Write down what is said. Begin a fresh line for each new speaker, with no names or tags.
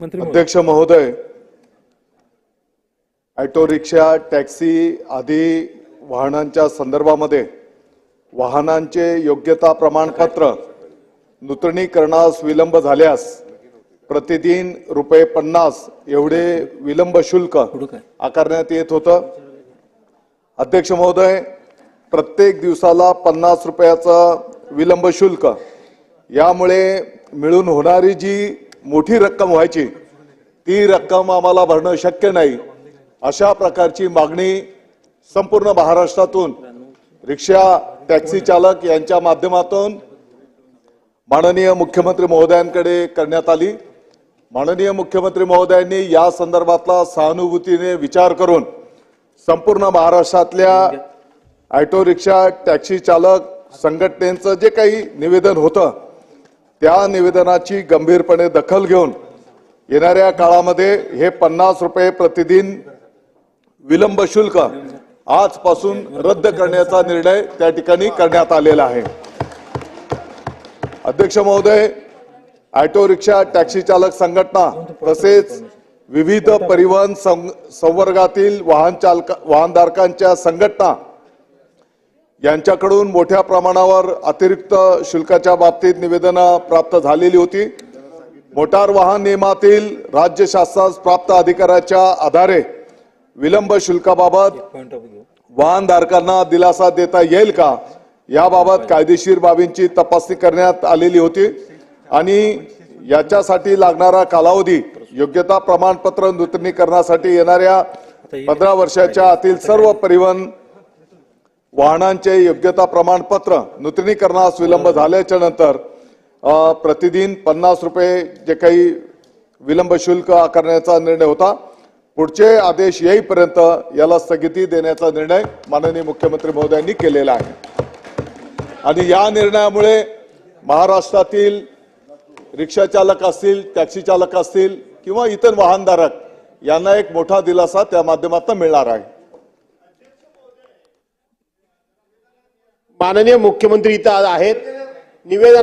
अध्यक्ष महोदय, auto rickshaw, taxi आदी वाहनांच्या संदर्भामध्ये वाहनांचे योग्यता प्रमाणपत्र नूतनीकरणास विलंब झाल्यास प्रतिदिन ₹50 एवढे विलंब शुल्क आकारण्यात येत होतं। अध्यक्ष महोदय, प्रत्येक दिवसाला ₹50 विलंब शुल्क, यामुळे मिळून होणारी जी मोठी रक्कम व्हायची ती रक्कम आम्हाला भरणं शक्य नाही। अशा प्रकारची मागणी संपूर्ण महाराष्ट्रातून रिक्षा, टॅक्सी चालक यांच्या माध्यमातून माननीय मुख्यमंत्री महोदयांकडे करण्यात आली। माननीय मुख्यमंत्री महोदयांनी या संदर्भातला सहानुभूतीने विचार करून संपूर्ण महाराष्ट्रातल्या ऑटो रिक्षा, टॅक्सी चालक संघटनेचं जे काही निवेदन होतं त्या निवेदनाची गंभीरपणे दखल घेऊन येणाऱ्या काळामध्ये हे ₹50 प्रतिदिन विलंब शुल्क आजपासून रद्द करण्याचा निर्णय त्या ठिकाणी करण्यात आलेला आहे। अध्यक्ष महोदय, ऑटो रिक्षा, टॅक्सी चालक संघटना तसेच विविध परिवहन संवर्गातील वाहनधारकांच्या संघटना यांच्याकडून मोठ्या प्रमाणावर अतिरिक्त शुल्काच्या बाबतीत निवेदनं प्राप्त झालेली होती। मोटार वाहन नियमातील राज्य शासनास प्राप्त अधिकाराच्या आधारे विलंब शुल्काबाबत वाहनधारकांना दिलासा देता येईल का याबाबत कायदेशीर बाबींची तपासणी करण्यात आलेली होती आणि याच्यासाठी लागणारा कालावधी योग्यता प्रमाणपत्र नूतनीकरणासाठी येणाऱ्या 15 वर्षाच्या आतील सर्व परिवहन वाहनांचे योग्यता प्रमाणपत्र नूतनीकरणास विलंब झाल्याच्या नंतर प्रतिदिन ₹50 जे काही विलंब शुल्क आकारण्याचा निर्णय होता। पुढचे आदेश येईपर्यंत याला स्थगिती देण्याचा निर्णय माननीय मुख्यमंत्री महोदयांनी केलेला आहे आणि या निर्णयामुळे महाराष्ट्रातील रिक्षा चालक असतील, टॅक्सी चालक असतील किंवा इतर वाहनधारक यांना एक मोठा दिलासा त्या माध्यमातून मिळणार आहे।
माननीय मुख्यमंत्री इथं आहेत। निवेदन